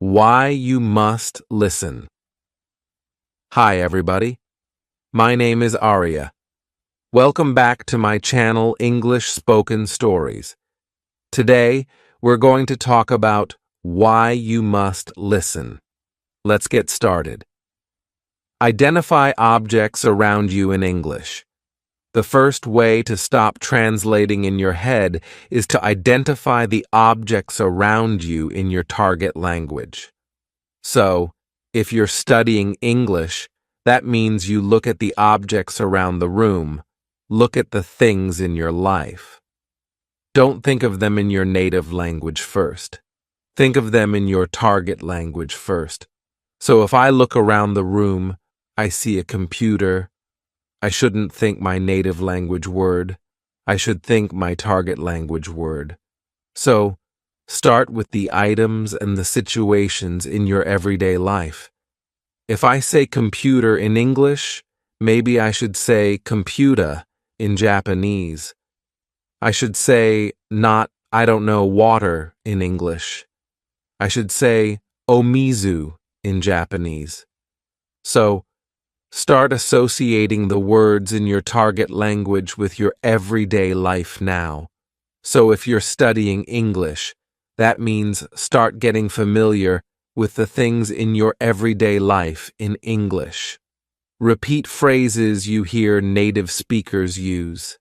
Why you must listen. Hi everybody, my name is Arya. Welcome back to my channel English Spoken Stories. Today, we're going to talk about why you must listen. Let's get started. Identify objects around you in English. The first way to stop translating in your head is to identify the objects around you in your target language. So, if you're studying English, that means you look at the objects around the room, look at the things in your life. Don't think of them in your native language first. Think of them in your target language first. So if I look around the room, I see a computer. I shouldn't think my native language word. I should think my target language word. So, start with the items and the situations in your everyday life. If I say computer in English, maybe I should say computer in Japanese. I should say not, water in English. I should say omizu in Japanese. So, start associating the words in your target language with your everyday life now. So if you're studying English, that means start getting familiar with the things in your everyday life in English. Repeat phrases you hear native speakers use.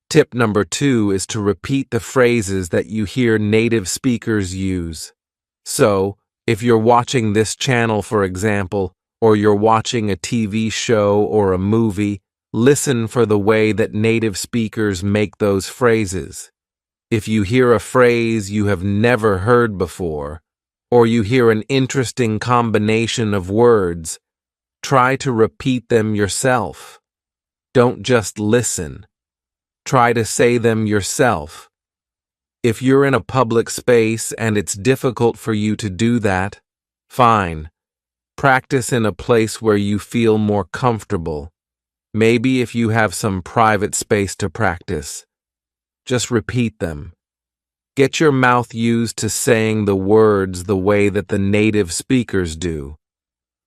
Tip number 2 is to repeat the phrases that you hear native speakers use. So, if you're watching this channel, for example, or you're watching a TV show or a movie, listen for the way that native speakers make those phrases. If you hear a phrase you have never heard before, or you hear an interesting combination of words, try to repeat them yourself. Don't just listen. Try to say them yourself. If you're in a public space and it's difficult for you to do that, fine. Practice in a place where you feel more comfortable. Maybe if you have some private space to practice. Just repeat them. Get your mouth used to saying the words the way that the native speakers do.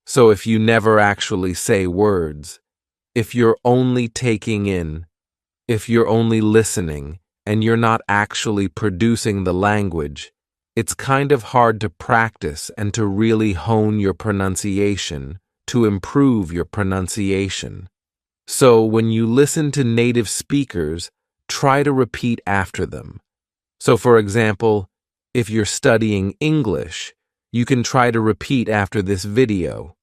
So if you never actually say words, if you're only taking in, if you're only listening, and you're not actually producing the language, it's kind of hard to practice and to really hone your pronunciation, to improve your pronunciation. So when you listen to native speakers, try to repeat after them. So for example, if you're studying English, you can try to repeat after this video.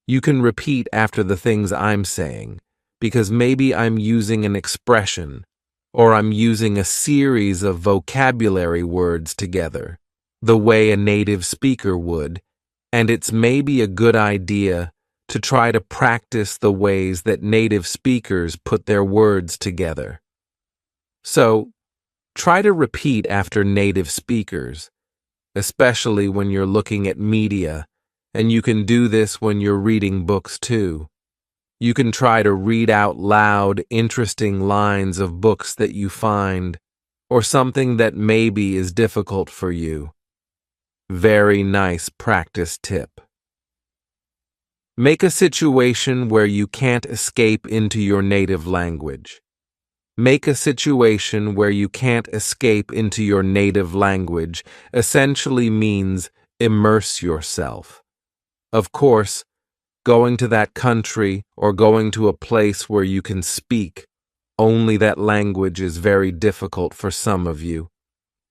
You can repeat after the things I'm saying, because maybe I'm using an expression, or I'm using a series of vocabulary words together, the way a native speaker would, and it's maybe a good idea to try to practice the ways that native speakers put their words together. So, try to repeat after native speakers, especially when you're looking at media, and you can do this when you're reading books too. You can try to read out loud interesting lines of books that you find, or something that maybe is difficult for you. Very nice practice tip. Make a situation where you can't escape into your native language. Make a situation where you can't escape into your native language essentially means immerse yourself. Of course, going to that country or going to a place where you can speak only that language is very difficult for some of you.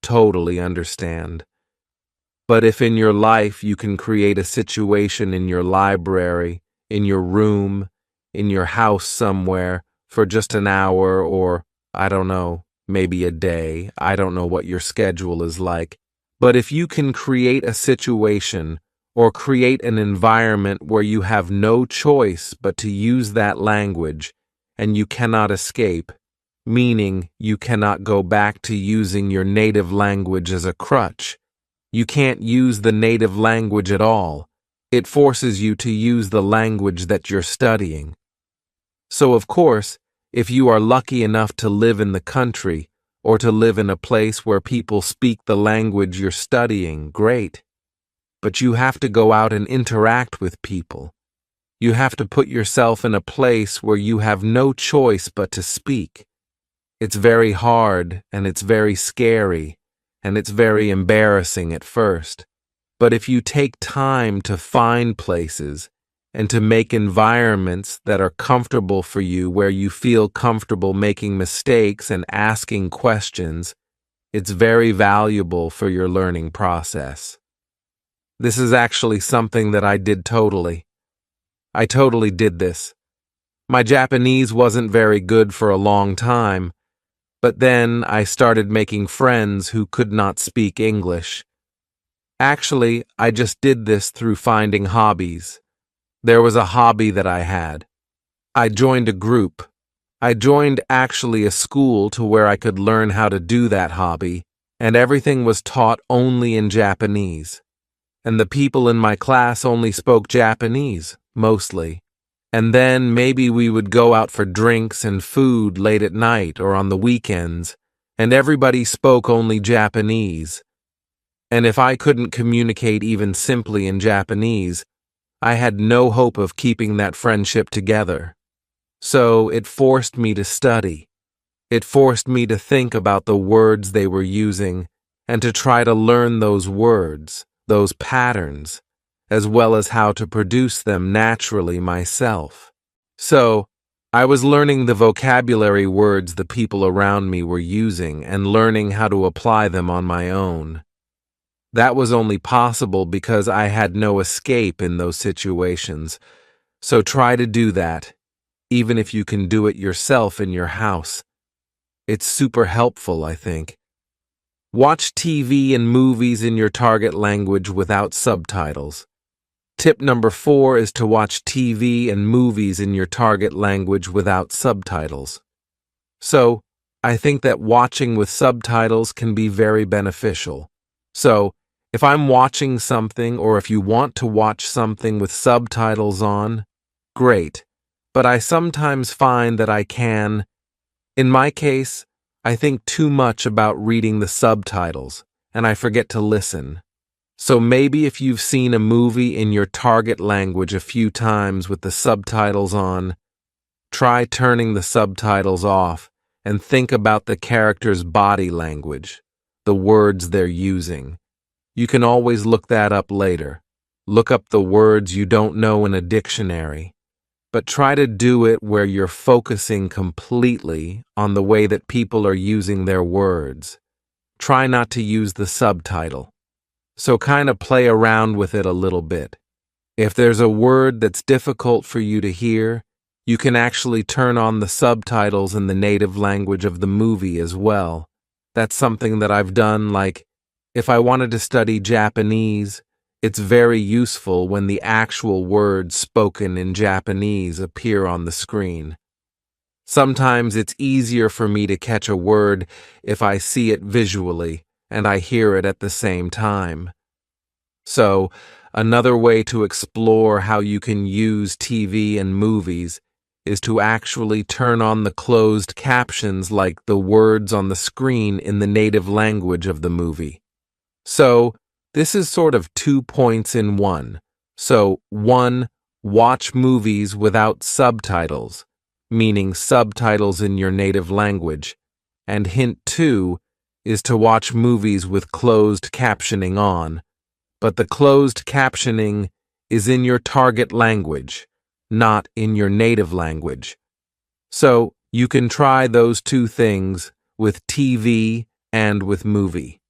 Totally understand. But if in your life you can create a situation in your library, in your room, in your house somewhere for just an hour or, maybe a day, I don't know what your schedule is like, but if you can create a situation or create an environment where you have no choice but to use that language and you cannot escape, meaning you cannot go back to using your native language as a crutch. You can't use the native language at all. It forces you to use the language that you're studying. So, of course, if you are lucky enough to live in the country or to live in a place where people speak the language you're studying, great. but you have to go out and interact with people. You have to put yourself in a place where you have no choice but to speak. It's very hard, and it's very scary, and it's very embarrassing at first. But if you take time to find places and to make environments that are comfortable for you, where you feel comfortable making mistakes and asking questions, it's very valuable for your learning process. This is actually something that I did totally. I totally did this. My Japanese wasn't very good for a long time, but then I started making friends who could not speak English. Actually, I just did this through finding hobbies. There was a hobby that I had. I joined a group. I joined actually a school to where I could learn how to do that hobby, and everything was taught only in Japanese. And the people in my class only spoke Japanese, mostly. And then maybe we would go out for drinks and food late at night or on the weekends, and everybody spoke only Japanese. And if I couldn't communicate even simply in Japanese, I had no hope of keeping that friendship together. So it forced me to study. It forced me to think about the words they were using and to try to learn those words, those patterns, as well as how to produce them naturally myself. So I was learning the vocabulary words the people around me were using and learning how to apply them on my own. That was only possible because I had no escape in those situations. So try to do that, even if you can do it yourself in your house. It's super helpful, I think. Watch TV and movies in your target language without subtitles. Tip number 4 is to watch TV and movies in your target language without subtitles. So, I think that watching with subtitles can be very beneficial. So, if I'm watching something or if you want to watch something with subtitles on, great. But I sometimes find that in my case, I think too much about reading the subtitles, and I forget to listen. So maybe if you've seen a movie in your target language a few times with the subtitles on, try turning the subtitles off and think about the character's body language, the words they're using. You can always look that up later. Look up the words you don't know in a dictionary. But try to do it where you're focusing completely on the way that people are using their words. Try not to use the subtitle. So kind of play around with it a little bit. If there's a word that's difficult for you to hear, you can actually turn on the subtitles in the native language of the movie as well. That's something that I've done, like, if I wanted to study Japanese, it's very useful when the actual words spoken in Japanese appear on the screen. Sometimes it's easier for me to catch a word if I see it visually and I hear it at the same time. So, another way to explore how you can use TV and movies is to actually turn on the closed captions like the words on the screen in the native language of the movie. So, this is sort of 2 points in one. So, 1, watch movies without subtitles, meaning subtitles in your native language. And hint 2 is to watch movies with closed captioning on. But the closed captioning is in your target language, not in your native language. So, you can try those 2 things with TV and with movie.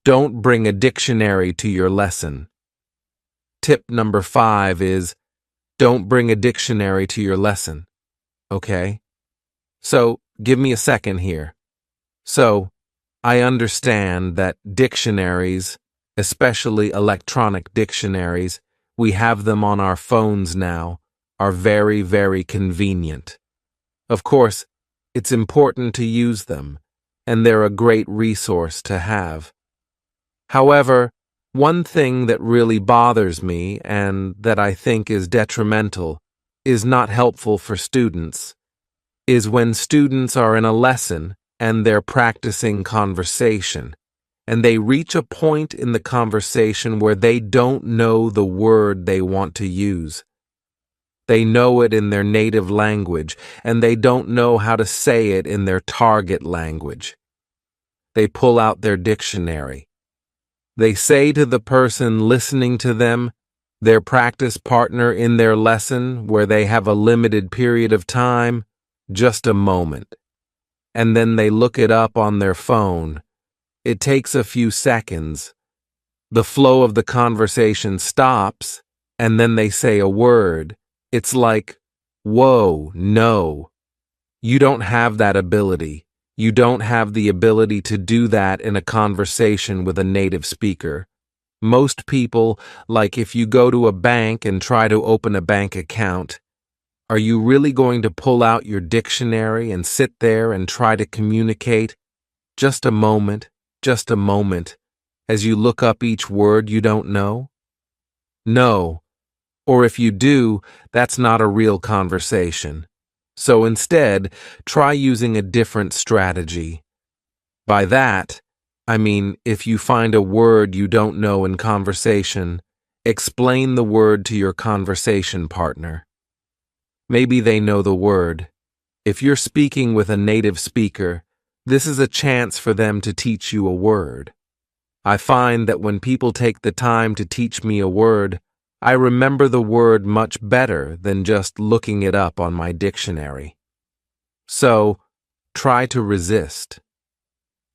Don't bring a dictionary to your lesson. Tip number 5 is, don't bring a dictionary to your lesson. Okay? So, give me a second here. So, I understand that dictionaries, especially electronic dictionaries, we have them on our phones now, are very, very convenient. Of course, it's important to use them, and they're a great resource to have. However, one thing that really bothers me and that I think is detrimental, is not helpful for students, is when students are in a lesson and they're practicing conversation, and they reach a point in the conversation where they don't know the word they want to use. They know it in their native language, and they don't know how to say it in their target language. They pull out their dictionary. They say to the person listening to them, their practice partner in their lesson where they have a limited period of time, just a moment. And then they look it up on their phone. It takes a few seconds. The flow of the conversation stops, and then they say a word. It's like, whoa, no. You don't have that ability. You don't have the ability to do that in a conversation with a native speaker. Most people, like if you go to a bank and try to open a bank account, are you really going to pull out your dictionary and sit there and try to communicate? Just a moment, as you look up each word you don't know? No. Or if you do, that's not a real conversation. So instead, try using a different strategy. By that, I mean if you find a word you don't know in conversation, explain the word to your conversation partner. Maybe they know the word. If you're speaking with a native speaker, this is a chance for them to teach you a word. I find that when people take the time to teach me a word, I remember the word much better than just looking it up on my dictionary. So, try to resist.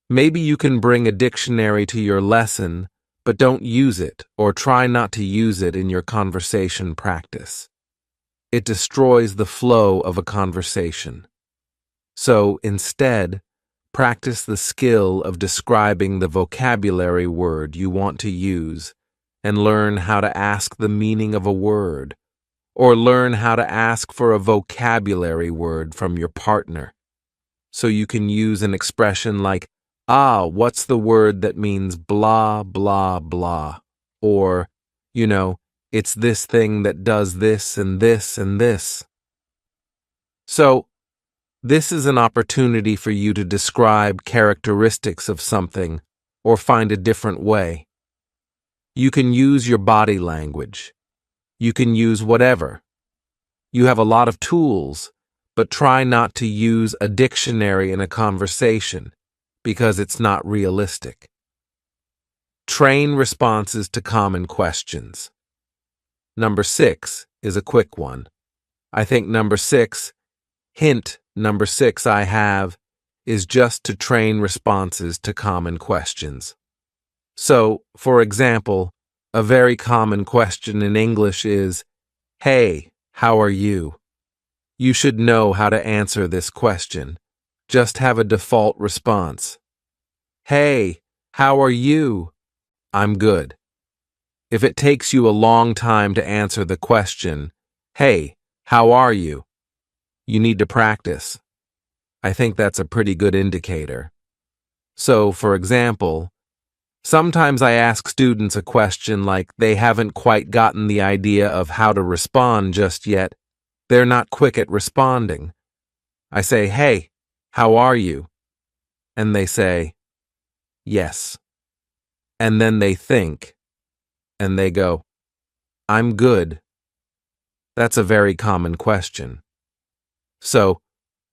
Maybe you can bring a dictionary to your lesson, but don't use it or try not to use it in your conversation practice. It destroys the flow of a conversation. So, instead, practice the skill of describing the vocabulary word you want to use and learn how to ask the meaning of a word, or learn how to ask for a vocabulary word from your partner. So you can use an expression like, what's the word that means blah, blah, blah? Or, it's this thing that does this and this and this. So, this is an opportunity for you to describe characteristics of something or find a different way. You can use your body language. You can use whatever. You have a lot of tools, but try not to use a dictionary in a conversation because it's not realistic. Train responses to common questions. Number 6 is a quick one. I think hint number 6 I have is just to train responses to common questions. So, for example, a very common question in English is, "Hey, how are you?" You should know how to answer this question. Just have a default response. "Hey, how are you?" "I'm good." If it takes you a long time to answer the question, "Hey, how are you?" you need to practice. I think that's a pretty good indicator. So, for example, sometimes I ask students a question like they haven't quite gotten the idea of how to respond just yet. They're not quick at responding. I say, "Hey, how are you?" And they say, "Yes." And then they think, and they go, "I'm good." That's a very common question. So,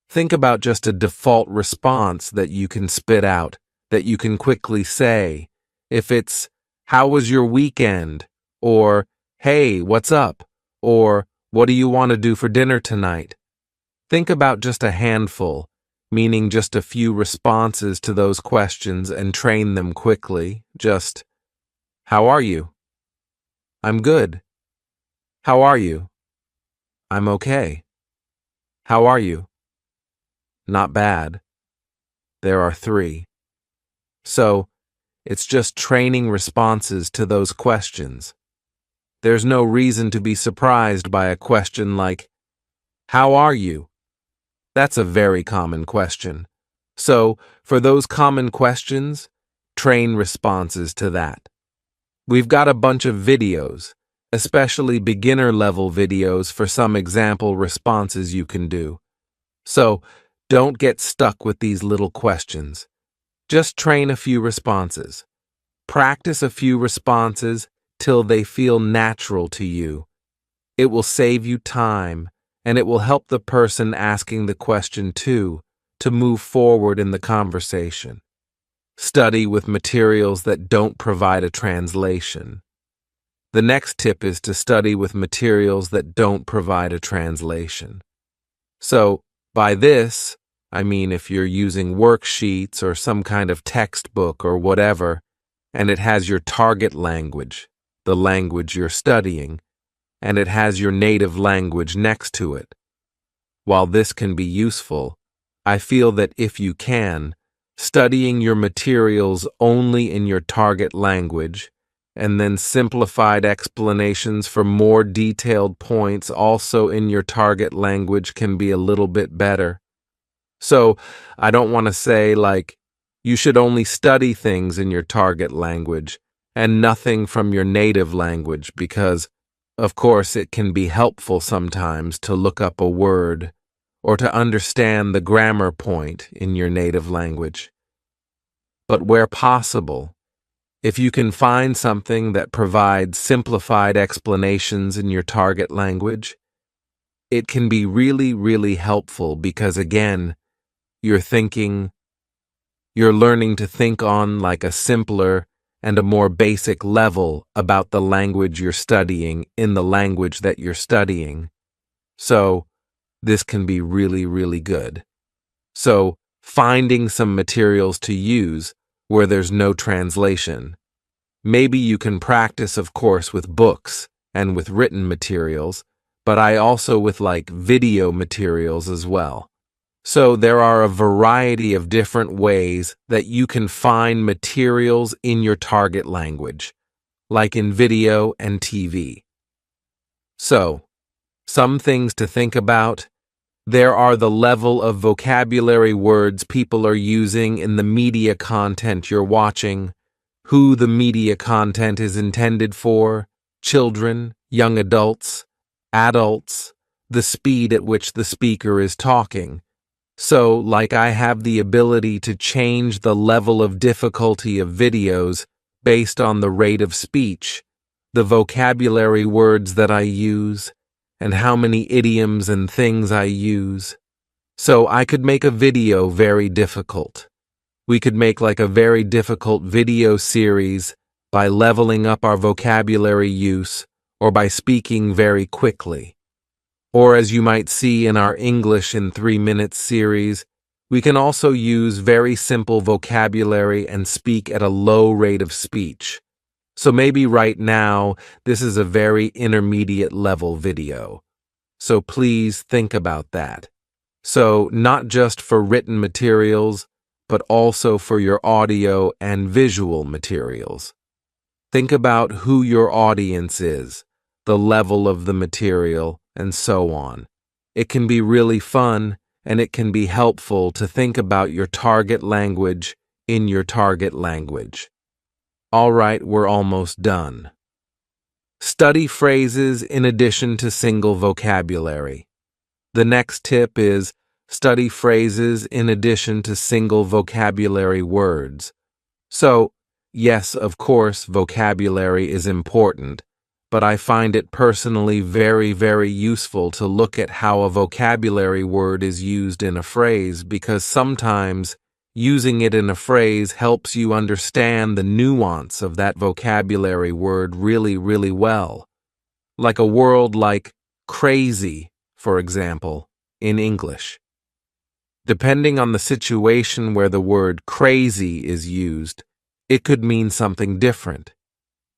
think about just a default response that you can spit out, that you can quickly say. If it's, "How was your weekend?" Or, "Hey, what's up?" Or, "What do you want to do for dinner tonight?" Think about just a handful, meaning just a few responses to those questions and train them quickly. Just, "How are you?" "I'm good." "How are you?" "I'm okay." "How are you?" "Not bad." There are 3. So, it's just training responses to those questions. There's no reason to be surprised by a question like, "How are you?" That's a very common question. So, for those common questions, train responses to that. We've got a bunch of videos, especially beginner-level videos for some example responses you can do. So, don't get stuck with these little questions. Just train a few responses. Practice a few responses till they feel natural to you. It will save you time, and it will help the person asking the question too to move forward in the conversation. Study with materials that don't provide a translation. The next tip is to study with materials that don't provide a translation. So, by this, I mean if you're using worksheets or some kind of textbook or whatever, and it has your target language, the language you're studying, and it has your native language next to it. While this can be useful, I feel that if you can, studying your materials only in your target language, and then simplified explanations for more detailed points also in your target language can be a little bit better. So, I don't want to say, you should only study things in your target language and nothing from your native language because, of course, it can be helpful sometimes to look up a word or to understand the grammar point in your native language. But where possible, if you can find something that provides simplified explanations in your target language, it can be really, really helpful because, again, you're learning to think on like a simpler and a more basic level about the language you're studying in the language that you're studying. So, this can be really, really good. So, finding some materials to use where there's no translation. Maybe you can practice, of course, with books and with written materials, but I also with video materials as well. So there are a variety of different ways that you can find materials in your target language, like in video and TV. So, some things to think about. There are the level of vocabulary words people are using in the media content you're watching, who the media content is intended for, children, young adults, the speed at which the speaker is talking. So, I have the ability to change the level of difficulty of videos based on the rate of speech, the vocabulary words that I use, and how many idioms and things I use. So I could make a video very difficult. We could make a very difficult video series by leveling up our vocabulary use or by speaking very quickly. Or as you might see in our English in 3 Minutes series, we can also use very simple vocabulary and speak at a low rate of speech. So maybe right now, this is a very intermediate level video. So please think about that. So not just for written materials, but also for your audio and visual materials. Think about who your audience is, the level of the material, and so on. It can be really fun, and it can be helpful to think about your target language in your target language. All right, we're almost done. Study phrases in addition to single vocabulary. The next tip is study phrases in addition to single vocabulary words. So, yes, of course, vocabulary is important, but I find it personally very, very useful to look at how a vocabulary word is used in a phrase because sometimes using it in a phrase helps you understand the nuance of that vocabulary word really, really well. Like a word like crazy, for example, in English. Depending on the situation where the word crazy is used, it could mean something different.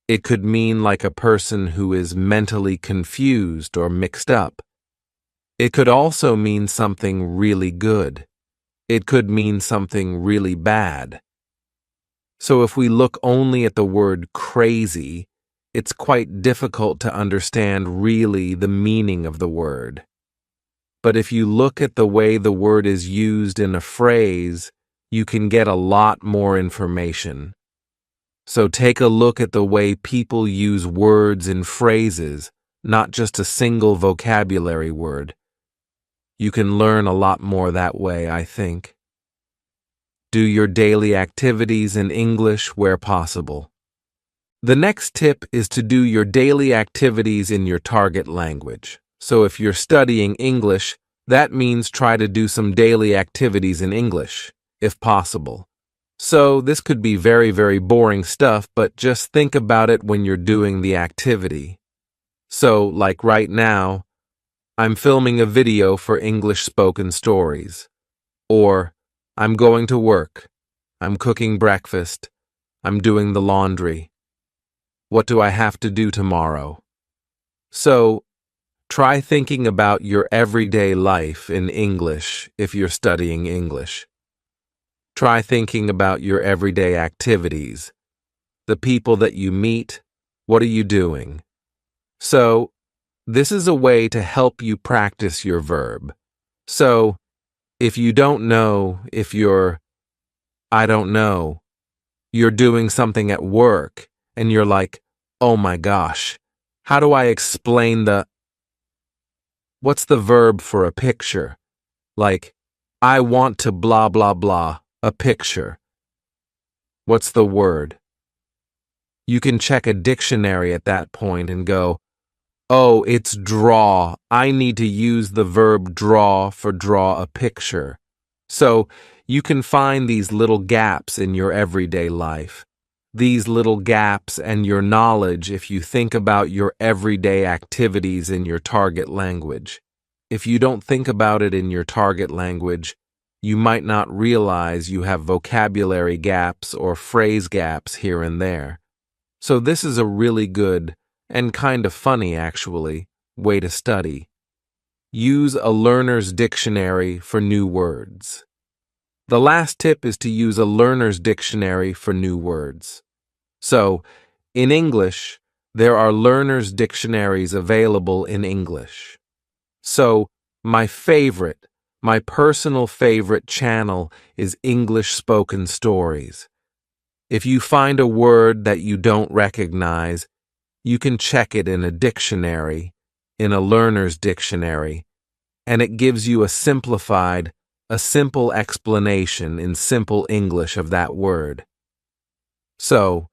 It could mean like a person who is mentally confused or mixed up. It could also mean something really good. It could mean something really bad. So if we look only at the word crazy, it's quite difficult to understand really the meaning of the word. But if you look at the way the word is used in a phrase, you can get a lot more information. So take a look at the way people use words in phrases, not just a single vocabulary word. You can learn a lot more that way, I think. Do your daily activities in English where possible. The next tip is to do your daily activities in your target language. So if you're studying English, that means try to do some daily activities in English, if possible. So this could be very, very boring stuff, but just think about it when you're doing the activity. So, like right now, I'm filming a video for English spoken stories. Or, I'm going to work. I'm cooking breakfast. I'm doing the laundry. What do I have to do tomorrow? So, try thinking about your everyday life in English if you're studying English. Try thinking about your everyday activities. The people that you meet, what are you doing? So, this is a way to help you practice your verb. So, if you don't know if I don't know, you're doing something at work and you're like, oh my gosh, how do I explain what's the verb for a picture? Like, I want to blah blah blah, a picture. What's the word? You can check a dictionary at that point and go, oh, it's draw. I need to use the verb draw for draw a picture. So you can find these little gaps in your everyday life. These little gaps and your knowledge if you think about your everyday activities in your target language. If you don't think about it in your target language, you might not realize you have vocabulary gaps or phrase gaps here and there. So this is a really good, and kind of funny actually, way to study. Use a learner's dictionary for new words. The last tip is to use a learner's dictionary for new words. So, in English, there are learner's dictionaries available in English. So, my personal favorite channel is English Spoken Stories. If you find a word that you don't recognize, you can check it in a dictionary, in a learner's dictionary, and it gives you a simple explanation in simple English of that word. So,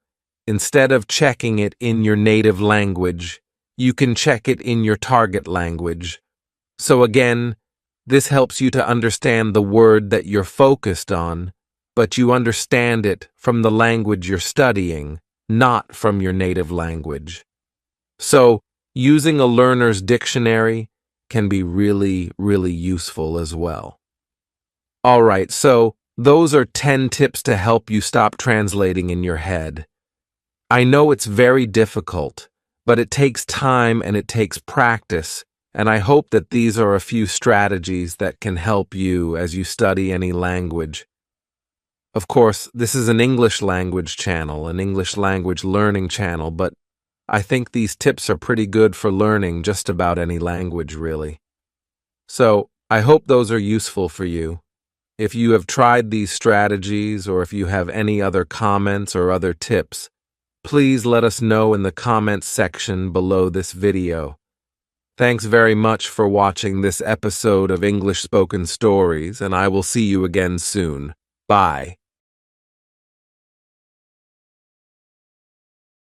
instead of checking it in your native language, you can check it in your target language. So again, this helps you to understand the word that you're focused on, but you understand it from the language you're studying, not from your native language. So, using a learner's dictionary can be really, really useful as well. All right, so those are 10 tips to help you stop translating in your head. I know it's very difficult, but it takes time and it takes practice, and I hope that these are a few strategies that can help you as you study any language. Of course, this is an English language channel, an English language learning channel, but I think these tips are pretty good for learning just about any language, really. So, I hope those are useful for you. If you have tried these strategies or if you have any other comments or other tips, please let us know in the comments section below this video. Thanks very much for watching this episode of English Spoken Stories, and I will see you again soon. Bye.